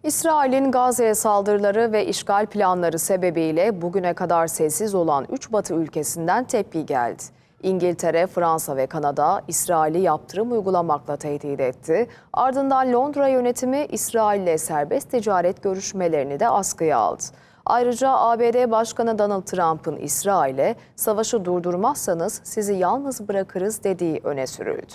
İsrail'in Gazze'ye saldırıları ve işgal planları sebebiyle bugüne kadar sessiz olan 3 Batı ülkesinden tepki geldi. İngiltere, Fransa ve Kanada İsrail'i yaptırım uygulamakla tehdit etti. Ardından Londra yönetimi İsrail'le serbest ticaret görüşmelerini de askıya aldı. Ayrıca ABD Başkanı Donald Trump'ın İsrail'e "Savaşı durdurmazsanız sizi yalnız bırakırız" dediği öne sürüldü.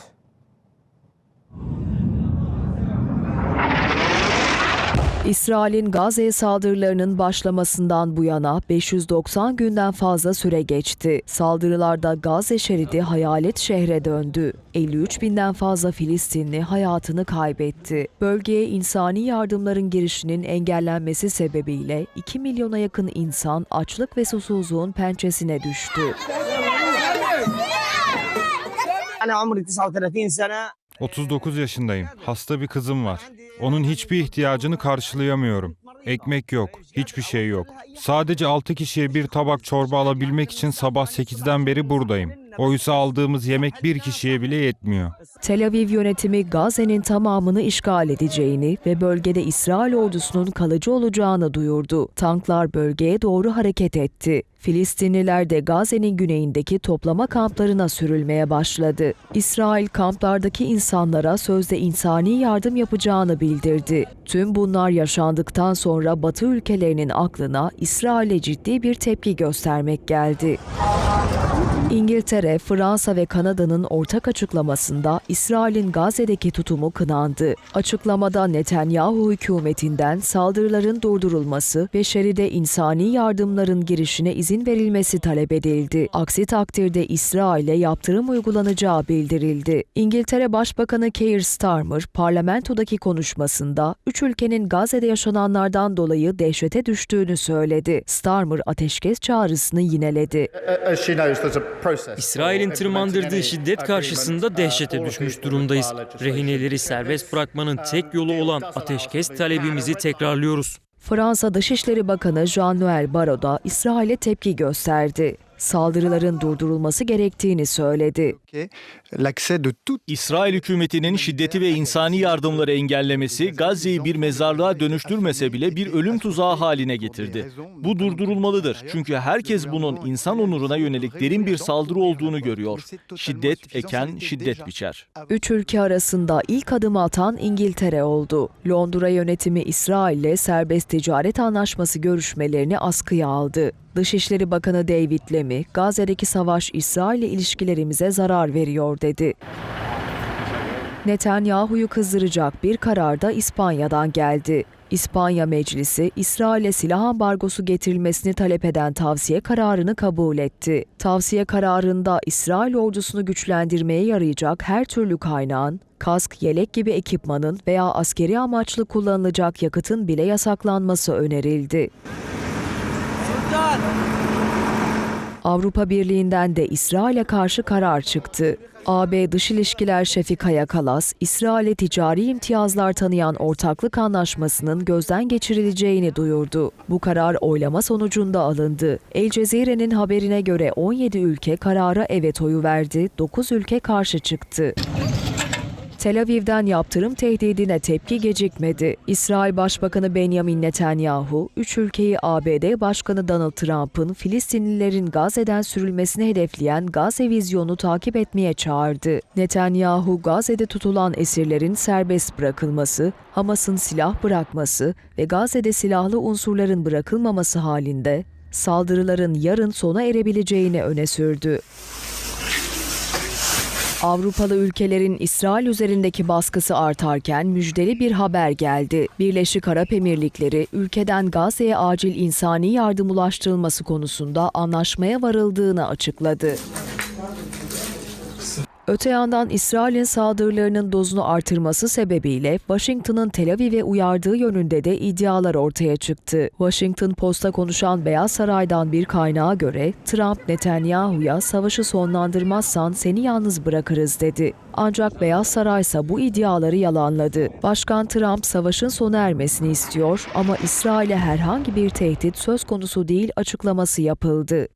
İsrail'in Gazze'ye saldırılarının başlamasından bu yana 590 günden fazla süre geçti. Saldırılarda Gazze şeridi hayalet şehre döndü. 53 binden fazla Filistinli hayatını kaybetti. Bölgeye insani yardımların girişinin engellenmesi sebebiyle 2 milyona yakın insan açlık ve susuzluğun pençesine düştü. 39 yaşındayım. Hasta bir kızım var. Onun hiçbir ihtiyacını karşılayamıyorum. Ekmek yok, hiçbir şey yok. Sadece 6 kişiye bir tabak çorba alabilmek için sabah 8'den beri buradayım. Oysa aldığımız yemek bir kişiye bile yetmiyor. Tel Aviv yönetimi Gazze'nin tamamını işgal edeceğini ve bölgede İsrail ordusunun kalıcı olacağını duyurdu. Tanklar bölgeye doğru hareket etti. Filistinliler de Gazze'nin güneyindeki toplama kamplarına sürülmeye başladı. İsrail kamplardaki insanlara sözde insani yardım yapacağını bildirdi. Tüm bunlar yaşandıktan sonra Batı ülkelerinin aklına İsrail'e ciddi bir tepki göstermek geldi. İngiltere, Fransa ve Kanada'nın ortak açıklamasında İsrail'in Gazze'deki tutumu kınandı. Açıklamada Netanyahu hükümetinden saldırıların durdurulması ve şeride insani yardımların girişine izin verilmesi talep edildi. Aksi takdirde İsrail'e yaptırım uygulanacağı bildirildi. İngiltere Başbakanı Keir Starmer, parlamentodaki konuşmasında 3 ülkenin Gazze'de yaşananlardan dolayı dehşete düştüğünü söyledi. Starmer ateşkes çağrısını yineledi. İsrail'in tırmandırdığı şiddet karşısında dehşete düşmüş durumdayız. Rehineleri serbest bırakmanın tek yolu olan ateşkes talebimizi tekrarlıyoruz. Fransa Dışişleri Bakanı Jean-Noël Barrot da İsrail'e tepki gösterdi. Saldırıların durdurulması gerektiğini söyledi. İsrail hükümetinin şiddeti ve insani yardımları engellemesi Gazze'yi bir mezarlığa dönüştürmese bile bir ölüm tuzağı haline getirdi. Bu durdurulmalıdır. Çünkü herkes bunun insan onuruna yönelik derin bir saldırı olduğunu görüyor. Şiddet eken şiddet biçer. 3 ülke arasında ilk adımı atan İngiltere oldu. Londra yönetimi İsrail'le serbest ticaret anlaşması görüşmelerini askıya aldı. Dışişleri Bakanı David Lammy, Gazze'deki savaş İsrail'le ilişkilerimize zarar veriyor dedi. Netanyahu'yu kızdıracak bir karar da İspanya'dan geldi. İspanya Meclisi, İsrail'e silah ambargosu getirilmesini talep eden tavsiye kararını kabul etti. Tavsiye kararında İsrail ordusunu güçlendirmeye yarayacak her türlü kaynağın, kask, yelek gibi ekipmanın veya askeri amaçlı kullanılacak yakıtın bile yasaklanması önerildi. Avrupa Birliği'nden de İsrail'e karşı karar çıktı. AB Dış İlişkiler Şefi Kaja Kallas, İsrail'e ticari imtiyazlar tanıyan ortaklık anlaşmasının gözden geçirileceğini duyurdu. Bu karar oylama sonucunda alındı. El Cezire'nin haberine göre 17 ülke karara evet oyu verdi, 9 ülke karşı çıktı. Tel Aviv'den yaptırım tehdidine tepki gecikmedi. İsrail Başbakanı Benjamin Netanyahu, 3 ülkeyi ABD Başkanı Donald Trump'ın Filistinlilerin Gazze'den sürülmesini hedefleyen Gazze vizyonu takip etmeye çağırdı. Netanyahu, Gazze'de tutulan esirlerin serbest bırakılması, Hamas'ın silah bırakması ve Gazze'de silahlı unsurların bırakılmaması halinde saldırıların yarın sona erebileceğini öne sürdü. Avrupalı ülkelerin İsrail üzerindeki baskısı artarken müjdeli bir haber geldi. Birleşik Arap Emirlikleri, ülkeden Gazze'ye acil insani yardım ulaştırılması konusunda anlaşmaya varıldığını açıkladı. Öte yandan İsrail'in saldırılarının dozunu artırması sebebiyle Washington'ın Tel Aviv'e uyardığı yönünde de iddialar ortaya çıktı. Washington Post'a konuşan Beyaz Saray'dan bir kaynağa göre Trump, Netanyahu'ya "Savaşı sonlandırmazsan seni yalnız bırakırız" dedi. Ancak Beyaz Saray ise bu iddiaları yalanladı. Başkan Trump savaşın sona ermesini istiyor ama İsrail'e herhangi bir tehdit söz konusu değil açıklaması yapıldı.